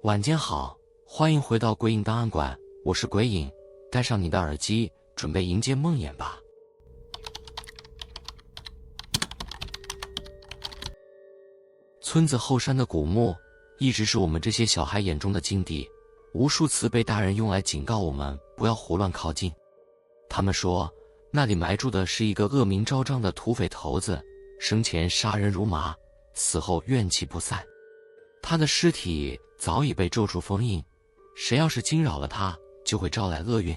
晚间好，欢迎回到鬼影档案馆，我是鬼影，戴上你的耳机，准备迎接梦魇吧。村子后山的古墓，一直是我们这些小孩眼中的禁地，无数次被大人用来警告我们不要胡乱靠近。他们说，那里埋住的是一个恶名昭彰的土匪头子，生前杀人如麻，死后怨气不散。他的尸体早已被咒术封印，谁要是惊扰了他，就会招来厄运。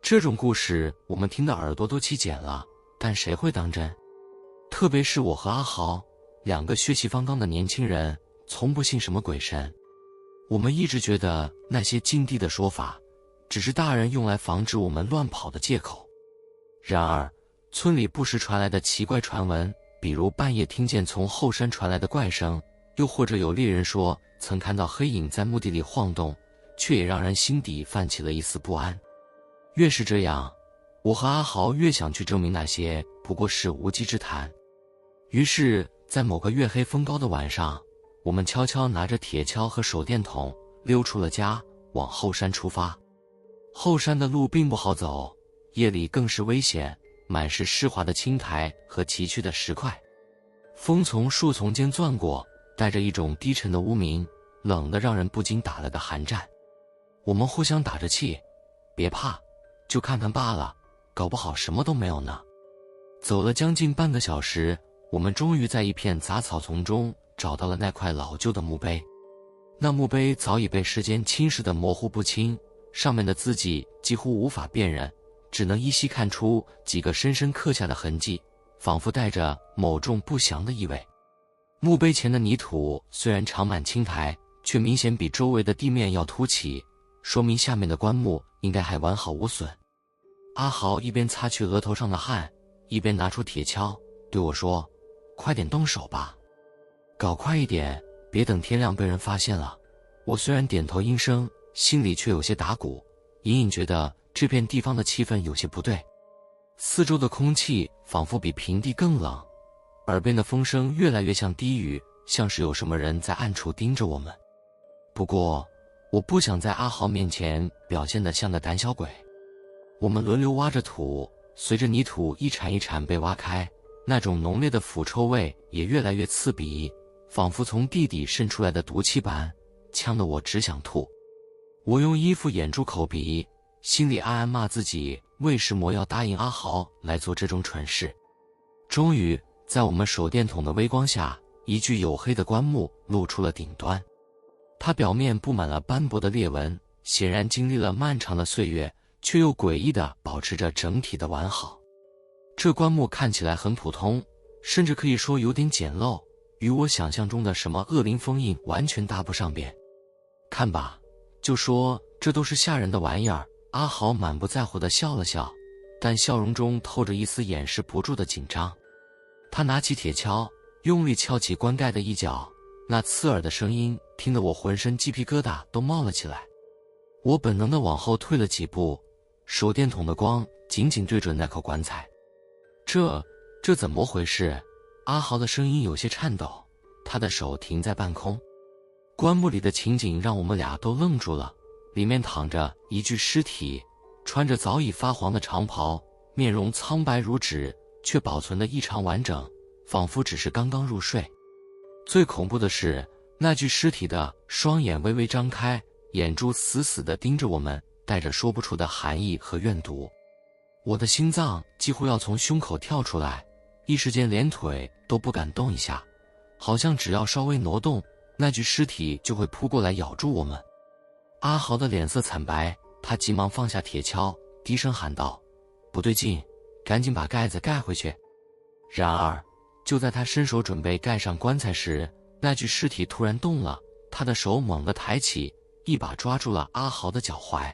这种故事我们听的耳朵都起茧了，但谁会当真？特别是我和阿豪，两个血气方刚的年轻人，从不信什么鬼神。我们一直觉得那些禁地的说法，只是大人用来防止我们乱跑的借口。然而，村里不时传来的奇怪传闻，比如半夜听见从后山传来的怪声，又或者有猎人说曾看到黑影在墓地里晃动，却也让人心底泛起了一丝不安。越是这样，我和阿豪越想去证明那些不过是无稽之谈。于是在某个月黑风高的晚上，我们悄悄拿着铁锹和手电筒溜出了家，往后山出发。后山的路并不好走，夜里更是危险，满是湿滑的青苔和崎岖的石块，风从树丛间钻过，带着一种低沉的污名，冷得让人不禁打了个寒战。我们互相打着气，别怕，就看看罢了，搞不好什么都没有呢。走了将近半个小时，我们终于在一片杂草丛中找到了那块老旧的墓碑。那墓碑早已被时间侵蚀得模糊不清，上面的字迹几乎无法辨认，只能依稀看出几个深深刻下的痕迹，仿佛带着某种不祥的意味。墓碑前的泥土虽然长满青苔，却明显比周围的地面要凸起，说明下面的棺木应该还完好无损。阿豪一边擦去额头上的汗，一边拿出铁锹对我说，快点动手吧，搞快一点，别等天亮被人发现了。我虽然点头应声，心里却有些打鼓，隐隐觉得这片地方的气氛有些不对。四周的空气仿佛比平地更冷，耳边的风声越来越像低语，像是有什么人在暗处盯着我们。不过我不想在阿豪面前表现得像个胆小鬼。我们轮流挖着土，随着泥土一铲一铲被挖开，那种浓烈的腐臭味也越来越刺鼻，仿佛从地底渗出来的毒气般，呛得我只想吐。我用衣服掩住口鼻，心里暗暗骂自己为什么要答应阿豪来做这种蠢事。终于在我们手电筒的微光下，一具黝黑的棺木露出了顶端。它表面布满了斑驳的裂纹，显然经历了漫长的岁月，却又诡异地保持着整体的完好。这棺木看起来很普通，甚至可以说有点简陋，与我想象中的什么恶灵封印完全搭不上边。看吧，就说这都是吓人的玩意儿。阿豪满不在乎地笑了笑，但笑容中透着一丝掩饰不住的紧张。他拿起铁锹，用力敲起棺盖的一角，那刺耳的声音听得我浑身鸡皮疙瘩都冒了起来。我本能地往后退了几步，手电筒的光紧紧对准那口棺材。这怎么回事？阿豪的声音有些颤抖，他的手停在半空。棺木里的情景让我们俩都愣住了，里面躺着一具尸体，穿着早已发黄的长袍，面容苍白如纸，却保存得异常完整，仿佛只是刚刚入睡。最恐怖的是，那具尸体的双眼微微张开，眼珠死死地盯着我们，带着说不出的寒意和怨毒。我的心脏几乎要从胸口跳出来，一时间连腿都不敢动一下，好像只要稍微挪动，那具尸体就会扑过来咬住我们。阿豪的脸色惨白，他急忙放下铁锹，低声喊道，不对劲，赶紧把盖子盖回去。然而就在他伸手准备盖上棺材时，那具尸体突然动了，他的手猛地抬起，一把抓住了阿豪的脚踝。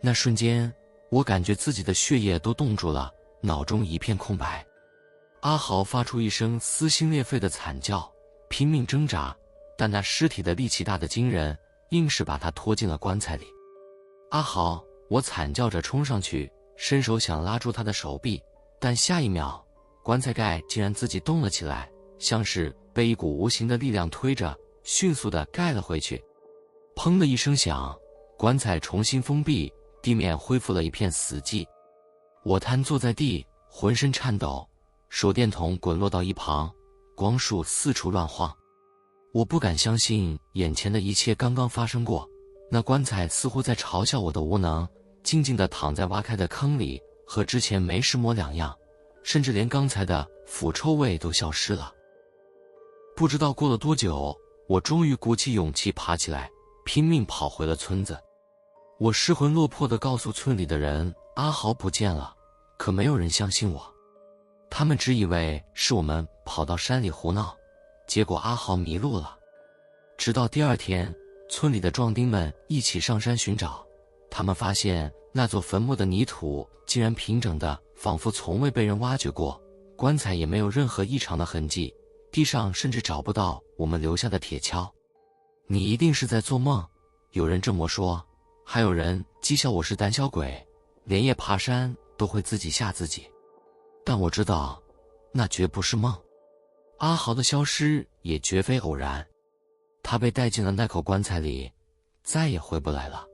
那瞬间，我感觉自己的血液都冻住了，脑中一片空白。阿豪发出一声撕心裂肺的惨叫，拼命挣扎，但那尸体的力气大得惊人，硬是把他拖进了棺材里。阿豪，我惨叫着冲上去，伸手想拉住他的手臂，但下一秒，棺材盖竟然自己动了起来，像是被一股无形的力量推着，迅速地盖了回去。砰的一声响，棺材重新封闭，地面恢复了一片死寂。我瘫坐在地，浑身颤抖，手电筒滚落到一旁，光束四处乱晃。我不敢相信眼前的一切刚刚发生过，那棺材似乎在嘲笑我的无能，静静地躺在挖开的坑里，和之前没什么两样，甚至连刚才的腐臭味都消失了。不知道过了多久，我终于鼓起勇气爬起来，拼命跑回了村子。我失魂落魄地告诉村里的人阿豪不见了，可没有人相信我，他们只以为是我们跑到山里胡闹，结果阿豪迷路了。直到第二天，村里的壮丁们一起上山寻找，他们发现那座坟墓的泥土竟然平整的，仿佛从未被人挖掘过，棺材也没有任何异常的痕迹，地上甚至找不到我们留下的铁锹。你一定是在做梦，有人这么说，还有人讥笑我是胆小鬼，连夜爬山都会自己吓自己。但我知道，那绝不是梦。阿豪的消失也绝非偶然，他被带进了那口棺材里，再也回不来了。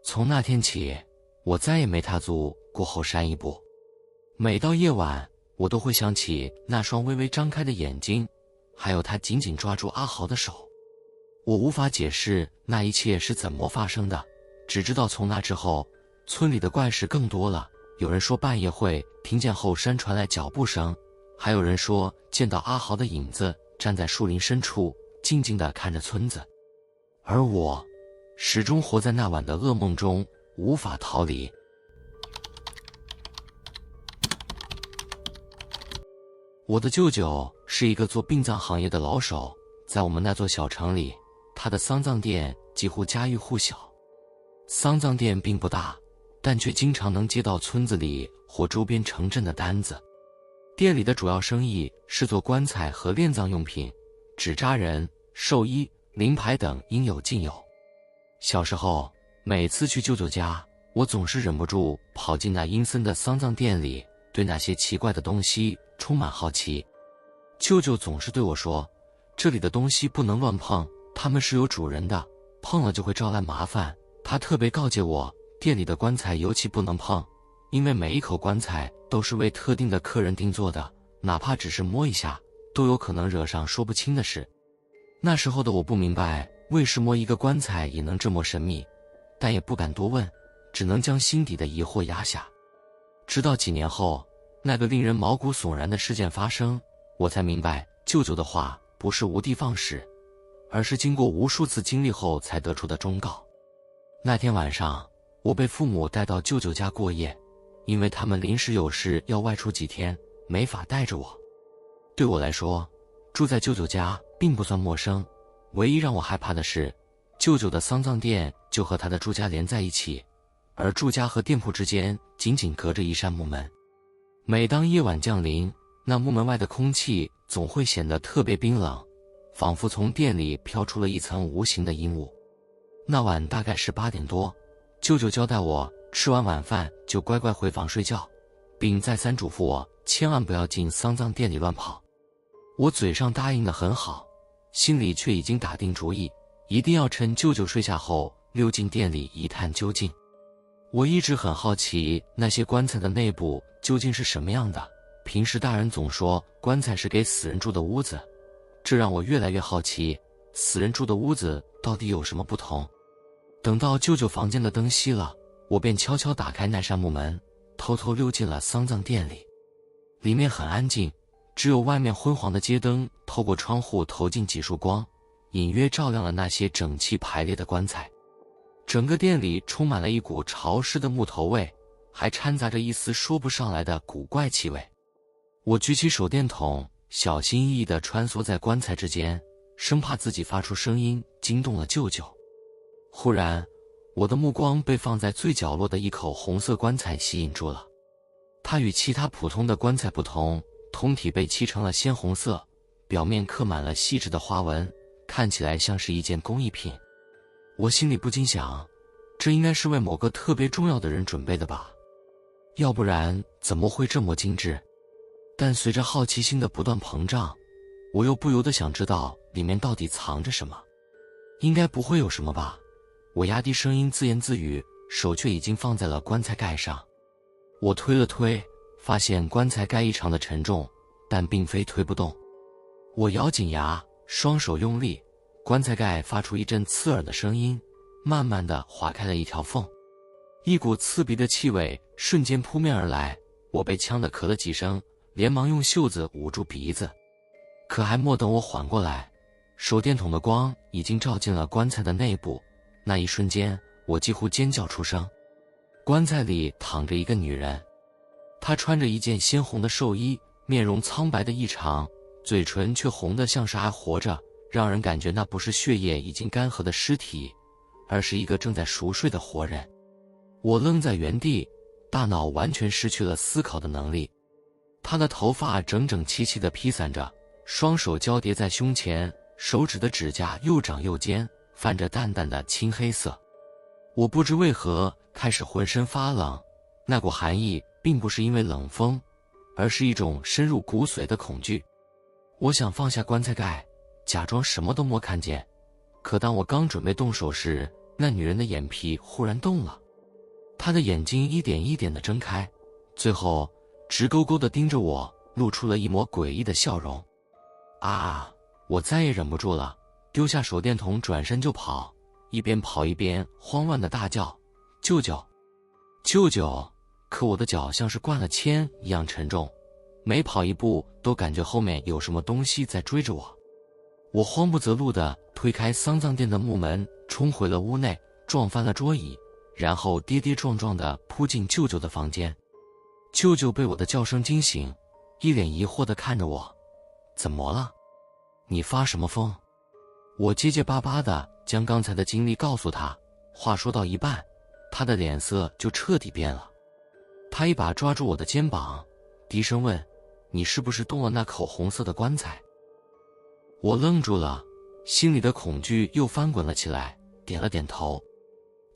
从那天起，我再也没踏足过后山一步。每到夜晚，我都会想起那双微微张开的眼睛，还有他紧紧抓住阿豪的手。我无法解释那一切是怎么发生的，只知道从那之后，村里的怪事更多了。有人说半夜会听见后山传来脚步声，还有人说见到阿豪的影子站在树林深处，静静地看着村子。而我始终活在那晚的噩梦中，无法逃离。我的舅舅是一个做殡葬行业的老手，在我们那座小城里，他的丧葬店几乎家喻户晓。丧葬店并不大，但却经常能接到村子里或周边城镇的单子。店里的主要生意是做棺材和殓葬用品，纸扎人、寿衣、灵牌等应有尽有。小时候，每次去舅舅家，我总是忍不住跑进那阴森的丧葬店里，对那些奇怪的东西充满好奇。舅舅总是对我说，这里的东西不能乱碰，它们是有主人的，碰了就会招来麻烦。他特别告诫我，店里的棺材尤其不能碰，因为每一口棺材都是为特定的客人定做的，哪怕只是摸一下，都有可能惹上说不清的事。那时候的我不明白为什么一个棺材也能这么神秘，但也不敢多问，只能将心底的疑惑压下。直到几年后，那个令人毛骨悚然的事件发生，我才明白舅舅的话不是无的放矢，而是经过无数次经历后才得出的忠告。那天晚上，我被父母带到舅舅家过夜，因为他们临时有事要外出几天，没法带着我。对我来说，住在舅舅家并不算陌生，唯一让我害怕的是，舅舅的丧葬店就和他的住家连在一起，而住家和店铺之间仅仅隔着一扇木门。每当夜晚降临，那木门外的空气总会显得特别冰冷，仿佛从店里飘出了一层无形的阴雾。那晚大概是8点多，舅舅交代我吃完晚饭就乖乖回房睡觉，并再三嘱咐我千万不要进丧葬店里乱跑。我嘴上答应得很好，心里却已经打定主意，一定要趁舅舅睡下后溜进店里一探究竟。我一直很好奇那些棺材的内部究竟是什么样的，平时大人总说棺材是给死人住的屋子，这让我越来越好奇，死人住的屋子到底有什么不同。等到舅舅房间的灯熄了，我便悄悄打开那扇木门，偷偷溜进了丧葬店里。里面很安静，只有外面昏黄的街灯透过窗户投进几束光，隐约照亮了那些整齐排列的棺材。整个店里充满了一股潮湿的木头味，还掺杂着一丝说不上来的古怪气味。我举起手电筒，小心翼翼地穿梭在棺材之间，生怕自己发出声音惊动了舅舅。忽然，我的目光被放在最角落的一口红色棺材吸引住了。它与其他普通的棺材不同，通体被漆成了鲜红色，表面刻满了细致的花纹，看起来像是一件工艺品。我心里不禁想，这应该是为某个特别重要的人准备的吧，要不然怎么会这么精致？但随着好奇心的不断膨胀，我又不由得想知道里面到底藏着什么。应该不会有什么吧，我压低声音自言自语，手却已经放在了棺材盖上。我推了推，发现棺材盖异常的沉重，但并非推不动。我咬紧牙，双手用力，棺材盖发出一阵刺耳的声音，慢慢地划开了一条缝。一股刺鼻的气味瞬间扑面而来，我被呛得咳了几声，连忙用袖子捂住鼻子。可还没等我缓过来，手电筒的光已经照进了棺材的内部。那一瞬间，我几乎尖叫出声。棺材里躺着一个女人，她穿着一件鲜红的寿衣，面容苍白的异常，嘴唇却红得像是还活着，让人感觉那不是血液已经干涸的尸体，而是一个正在熟睡的活人。我愣在原地，大脑完全失去了思考的能力。她的头发整整齐齐地披散着，双手交叠在胸前，手指的指甲又长又尖，泛着淡淡的青黑色。我不知为何开始浑身发冷，那股寒意并不是因为冷风，而是一种深入骨髓的恐惧。我想放下棺材盖，假装什么都没看见，可当我刚准备动手时，那女人的眼皮忽然动了，她的眼睛一点一点地睁开，最后直勾勾地盯着我，露出了一抹诡异的笑容。啊！我再也忍不住了，丢下手电筒转身就跑，一边跑一边慌乱地大叫：舅舅，舅舅！可我的脚像是灌了铅一样沉重，每跑一步都感觉后面有什么东西在追着我。我慌不择路地推开丧葬店的木门，冲回了屋内，撞翻了桌椅，然后跌跌撞撞地扑进舅舅的房间。舅舅被我的叫声惊醒，一脸疑惑地看着我：怎么了？你发什么疯？我结结巴巴地将刚才的经历告诉他，话说到一半，他的脸色就彻底变了。他一把抓住我的肩膀，低声问：你是不是动了那口红色的棺材？我愣住了，心里的恐惧又翻滚了起来，点了点头。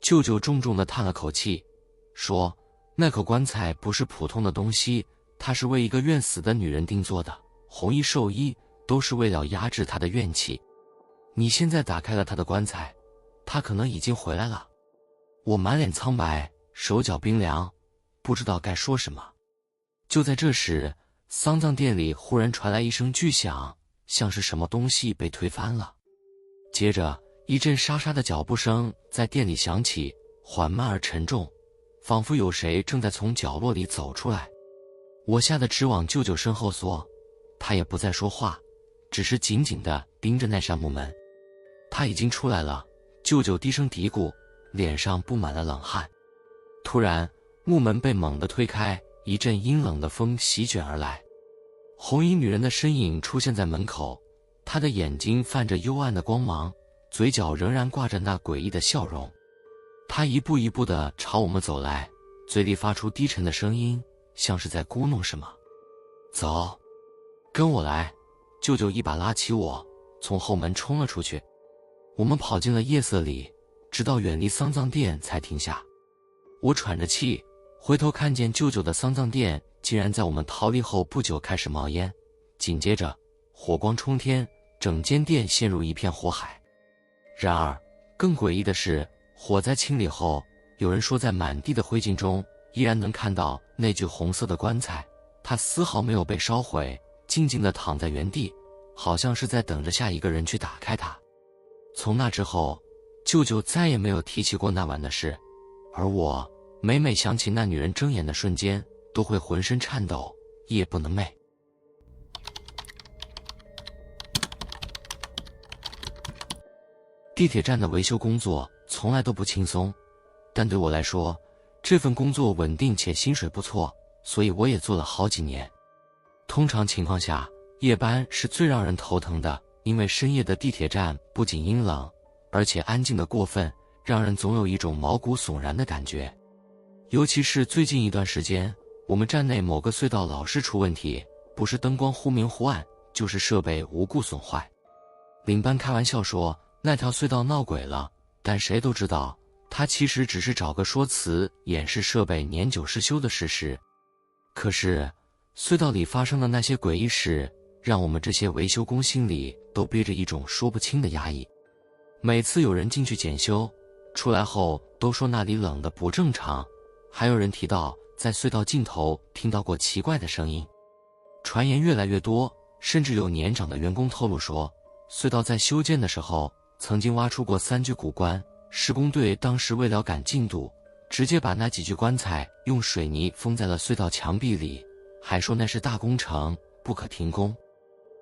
舅舅重重地叹了口气，说：那口棺材不是普通的东西，它是为一个愿死的女人定做的，红衣寿衣都是为了压制她的怨气。你现在打开了她的棺材，她可能已经回来了。我满脸苍白，手脚冰凉，不知道该说什么。就在这时，丧葬店里忽然传来一声巨响，像是什么东西被推翻了。接着一阵沙沙的脚步声在店里响起，缓慢而沉重，仿佛有谁正在从角落里走出来。我吓得直往舅舅身后缩，他也不再说话，只是紧紧地盯着那扇木门。他已经出来了，舅舅低声嘀咕，脸上布满了冷汗。突然，木门被猛地推开，一阵阴冷的风席卷而来。红衣女人的身影出现在门口，她的眼睛泛着幽暗的光芒，嘴角仍然挂着那诡异的笑容。她一步一步地朝我们走来，嘴里发出低沉的声音，像是在咕哝什么。走，跟我来！舅舅一把拉起我，从后门冲了出去。我们跑进了夜色里，直到远离丧葬店才停下。我喘着气，回头看见舅舅的丧葬店竟然在我们逃离后不久开始冒烟，紧接着火光冲天，整间店陷入一片火海。然而更诡异的是，火灾清理后，有人说在满地的灰烬中依然能看到那具红色的棺材，它丝毫没有被烧毁，静静地躺在原地，好像是在等着下一个人去打开它。从那之后，舅舅再也没有提起过那晚的事，而我每每想起那女人睁眼的瞬间，都会浑身颤抖，夜不能寐。地铁站的维修工作从来都不轻松，但对我来说，这份工作稳定且薪水不错，所以我也做了好几年。通常情况下，夜班是最让人头疼的，因为深夜的地铁站不仅阴冷，而且安静得过分，让人总有一种毛骨悚然的感觉。尤其是最近一段时间，我们站内某个隧道老是出问题，不是灯光忽明忽暗，就是设备无故损坏。领班开玩笑说那条隧道闹鬼了，但谁都知道他其实只是找个说辞掩饰设备年久失修的事实。可是隧道里发生的那些诡异事，让我们这些维修工心里都憋着一种说不清的压抑。每次有人进去检修，出来后都说那里冷得不正常，还有人提到在隧道尽头听到过奇怪的声音。传言越来越多，甚至有年长的员工透露说，隧道在修建的时候曾经挖出过3具古棺，施工队当时为了赶进度，直接把那几具棺材用水泥封在了隧道墙壁里，还说那是大工程，不可停工。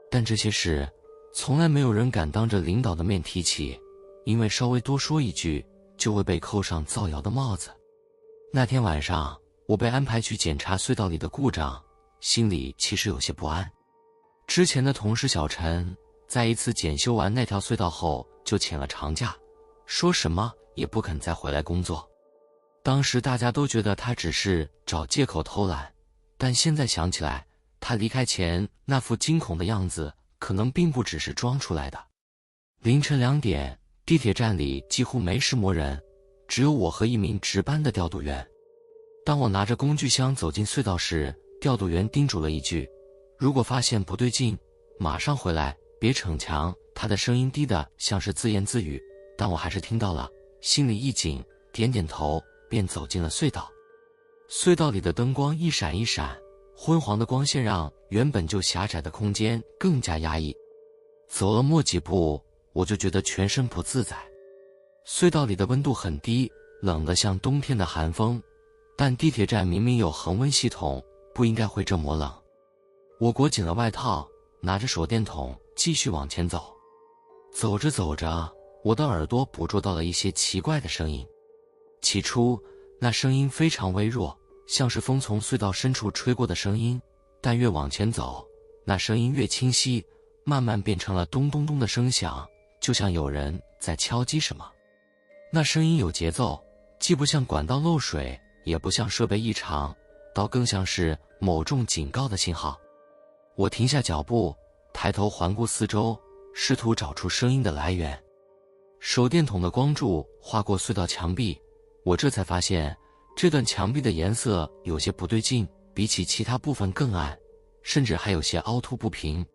但这些事从来没有人敢当着领导的面提起，因为稍微多说一句就会被扣上造谣的帽子。那天晚上我被安排去检查隧道里的故障，心里其实有些不安。之前的同事小陈在一次检修完那条隧道后就请了长假，说什么也不肯再回来工作。当时大家都觉得他只是找借口偷懒，但现在想起来，他离开前那副惊恐的样子可能并不只是装出来的。凌晨2点，地铁站里几乎没什么人，只有我和一名值班的调度员。当我拿着工具箱走进隧道时，调度员叮嘱了一句，如果发现不对劲，马上回来，别逞强。他的声音低得像是自言自语，但我还是听到了，心里一紧，点点头，便走进了隧道。隧道里的灯光一闪一闪，昏黄的光线让原本就狭窄的空间更加压抑。走了没几步，我就觉得全身不自在。隧道里的温度很低，冷得像冬天的寒风，但地铁站明明有恒温系统，不应该会这么冷。我裹紧了外套，拿着手电筒继续往前走。走着走着，我的耳朵捕捉到了一些奇怪的声音。起初那声音非常微弱，像是风从隧道深处吹过的声音，但越往前走，那声音越清晰，慢慢变成了咚咚咚的声响，就像有人在敲击什么。那声音有节奏，既不像管道漏水，也不像设备异常，倒更像是某种警告的信号。我停下脚步，抬头环顾四周，试图找出声音的来源。手电筒的光柱划过隧道墙壁，我这才发现这段墙壁的颜色有些不对劲，比起其他部分更暗，甚至还有些凹凸不平。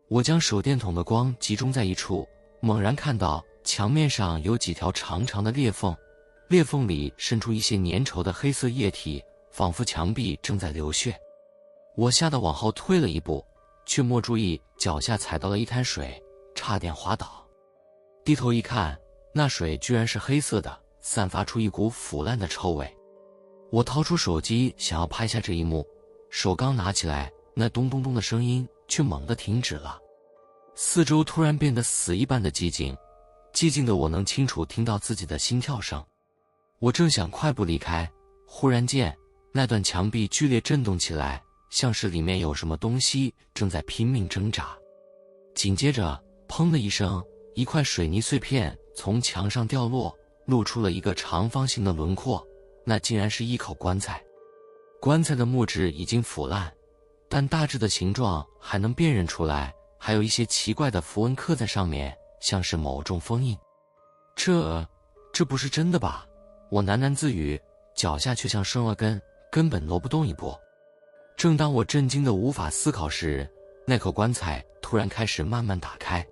我将手电筒的光集中在一处，猛然看到墙面上有几条长长的裂缝，裂缝里渗出一些粘稠的黑色液体，仿佛墙壁正在流血。我吓得往后退了一步，却没注意脚下踩到了一滩水，差点滑倒。低头一看，那水居然是黑色的，散发出一股腐烂的臭味。我掏出手机想要拍下这一幕，手刚拿起来，那咚咚咚的声音却猛地停止了。四周突然变得死一般的寂静，寂静的我能清楚听到自己的心跳声。我正想快步离开，忽然间那段墙壁剧烈震动起来，像是里面有什么东西正在拼命挣扎。紧接着砰的一声，一块水泥碎片从墙上掉落，露出了一个长方形的轮廓，那竟然是一口棺材。棺材的木质已经腐烂，但大致的形状还能辨认出来，还有一些奇怪的符文刻在上面，像是某种封印。这不是真的吧？我喃喃自语，脚下却像生了根，根本挪不动一步。正当我震惊得无法思考时，那口棺材突然开始慢慢打开，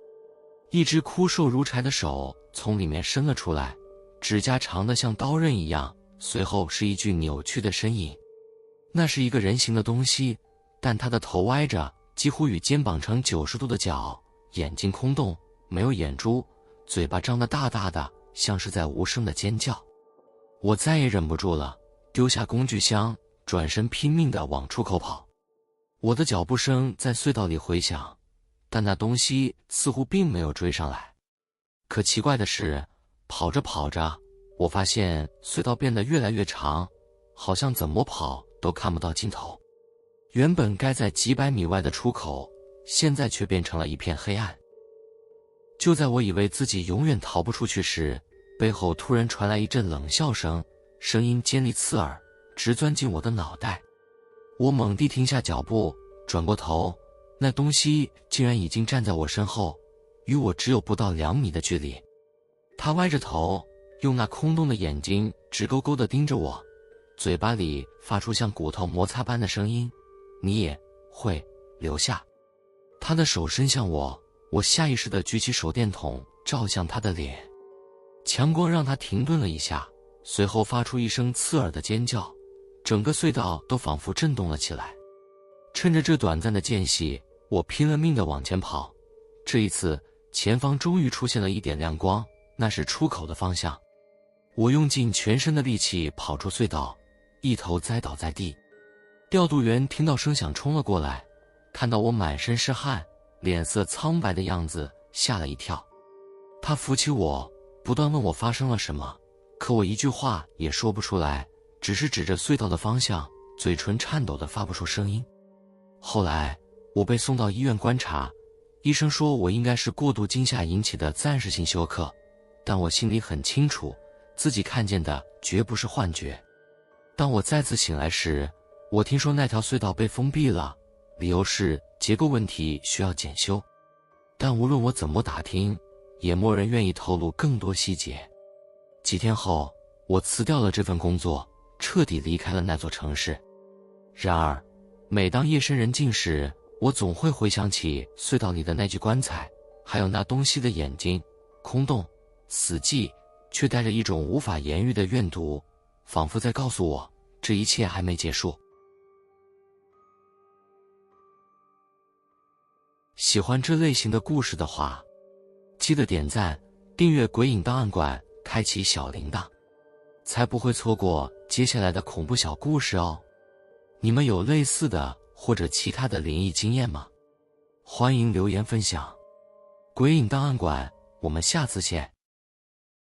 一只枯瘦如柴的手从里面伸了出来，指甲长得像刀刃一样，随后是一具扭曲的身影。那是一个人形的东西，但他的头歪着，几乎与肩膀成90度的角，眼睛空洞，没有眼珠，嘴巴张得大大的，像是在无声的尖叫。我再也忍不住了，丢下工具箱，转身拼命地往出口跑。我的脚步声在隧道里回响，但那东西似乎并没有追上来。可奇怪的是，跑着跑着，我发现隧道变得越来越长，好像怎么跑都看不到尽头。原本该在几百米外的出口，现在却变成了一片黑暗。就在我以为自己永远逃不出去时，背后突然传来一阵冷笑声，声音尖利刺耳，直钻进我的脑袋。我猛地停下脚步，转过头，那东西竟然已经站在我身后，与我只有不到2米的距离。他歪着头，用那空洞的眼睛直勾勾地盯着我，嘴巴里发出像骨头摩擦般的声音：“你也会留下。”他的手伸向我，我下意识地举起手电筒照向他的脸。强光让他停顿了一下，随后发出一声刺耳的尖叫，整个隧道都仿佛震动了起来。趁着这短暂的间隙，我拼了命地往前跑。这一次，前方终于出现了一点亮光，那是出口的方向。我用尽全身的力气跑出隧道，一头栽倒在地。调度员听到声响冲了过来，看到我满身是汗，脸色苍白的样子，吓了一跳。他扶起我，不断问我发生了什么，可我一句话也说不出来，只是指着隧道的方向，嘴唇颤抖得发不出声音。后来我被送到医院观察，医生说我应该是过度惊吓引起的暂时性休克，但我心里很清楚，自己看见的绝不是幻觉。当我再次醒来时，我听说那条隧道被封闭了，理由是结构问题需要检修，但无论我怎么打听，也没人愿意透露更多细节。几天后，我辞掉了这份工作，彻底离开了那座城市。然而，每当夜深人静时，我总会回想起隧道里的那具棺材，还有那东西的眼睛，空洞、死寂，却带着一种无法言喻的怨毒，仿佛在告诉我，这一切还没结束。喜欢这类型的故事的话，记得点赞、订阅鬼影档案馆，开启小铃铛，才不会错过接下来的恐怖小故事哦。你们有类似的或者其他的灵异经验吗？欢迎留言分享。鬼影档案馆，我们下次见。